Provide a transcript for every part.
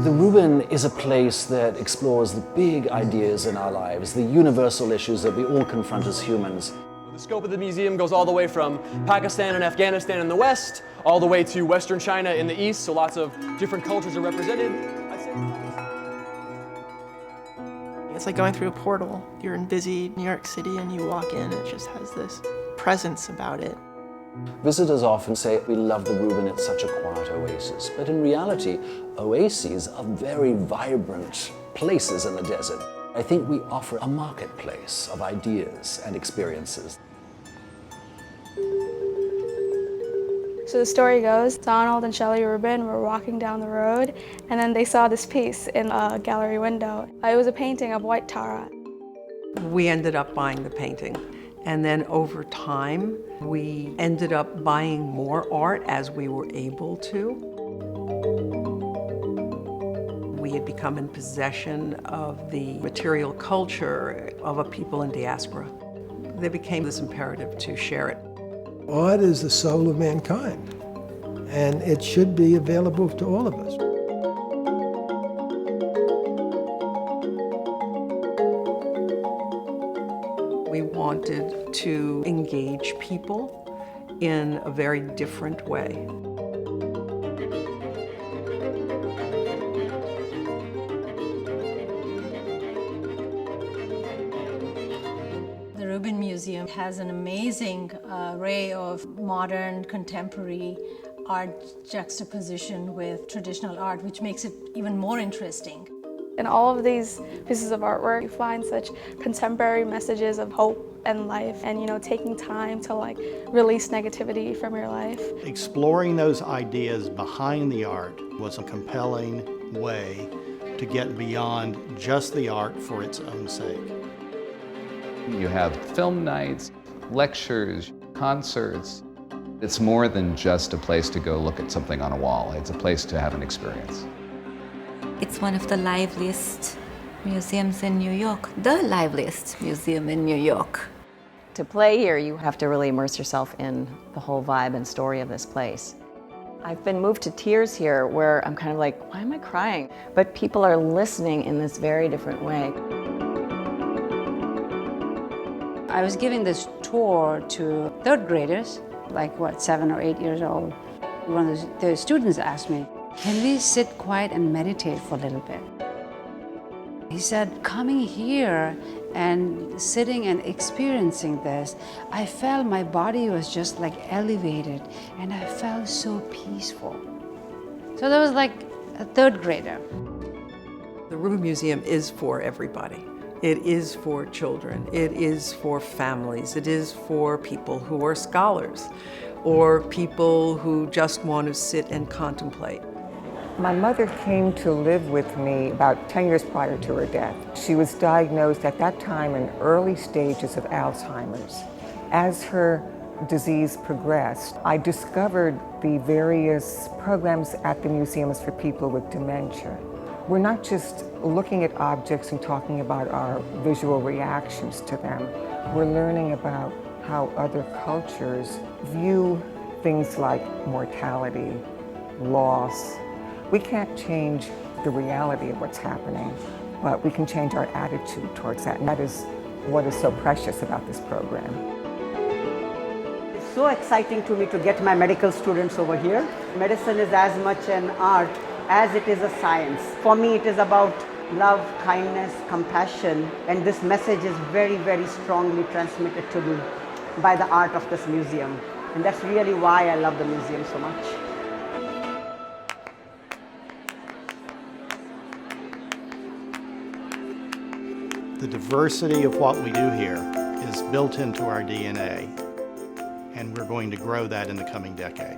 The Rubin is a place that explores the big ideas in our lives, the universal issues that we all confront as humans. The scope of the museum goes all the way from Pakistan and Afghanistan in the west, all the way to Western China in the east, so lots of different cultures are represented. It's like going through a portal. You're in busy New York City and you walk in, it just has this presence about it. Visitors often say, we love the Rubin, it's such a quiet oasis. But in reality, oases are very vibrant places in the desert. I think we offer a marketplace of ideas and experiences. So the story goes, Donald and Shelley Rubin were walking down the road and then they saw this piece in a gallery window. It was a painting of white Tara. We ended up buying the painting. And then over time, we ended up buying more art as we were able to. We had become in possession of the material culture of a people in diaspora. There became this imperative to share it. Art is the soul of mankind, and it should be available to all of us. We wanted to engage people in a very different way. The Rubin Museum has an amazing array of modern, contemporary art juxtaposition with traditional art, which makes it even more interesting. In all of these pieces of artwork, you find such contemporary messages of hope and life and, taking time to release negativity from your life. Exploring those ideas behind the art was a compelling way to get beyond just the art for its own sake. You have film nights, lectures, concerts. It's more than just a place to go look at something on a wall. It's a place to have an experience. It's one of the liveliest museums in New York, the liveliest museum in New York. To play here, you have to really immerse yourself in the whole vibe and story of this place. I've been moved to tears here where I'm kind of like, why am I crying? But people are listening in this very different way. I was giving this tour to third graders, 7 or 8 years old. One of the students asked me, can we sit quiet and meditate for a little bit? He said, coming here and sitting and experiencing this, I felt my body was just elevated and I felt so peaceful. So that was like a third grader. The Rubin Museum is for everybody. It is for children, it is for families, it is for people who are scholars or people who just want to sit and contemplate. My mother came to live with me about 10 years prior to her death. She was diagnosed at that time in early stages of Alzheimer's. As her disease progressed, I discovered the various programs at the museums for people with dementia. We're not just looking at objects and talking about our visual reactions to them. We're learning about how other cultures view things like mortality, loss. We can't change the reality of what's happening, but we can change our attitude towards that, and that is what is so precious about this program. It's so exciting to me to get my medical students over here. Medicine is as much an art as it is a science. For me, it is about love, kindness, compassion, and this message is very, very strongly transmitted to me by the art of this museum. And that's really why I love the museum so much. The diversity of what we do here is built into our DNA, and we're going to grow that in the coming decade.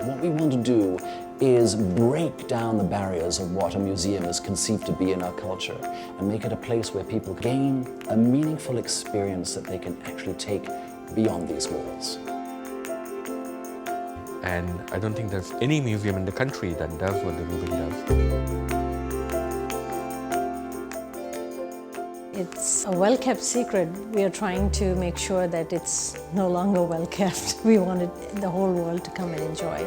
What we want to do is break down the barriers of what a museum is conceived to be in our culture and make it a place where people gain a meaningful experience that they can actually take beyond these walls. And I don't think there's any museum in the country that does what the Rubin does. It's a well-kept secret. We are trying to make sure that it's no longer well-kept. We wanted the whole world to come and enjoy.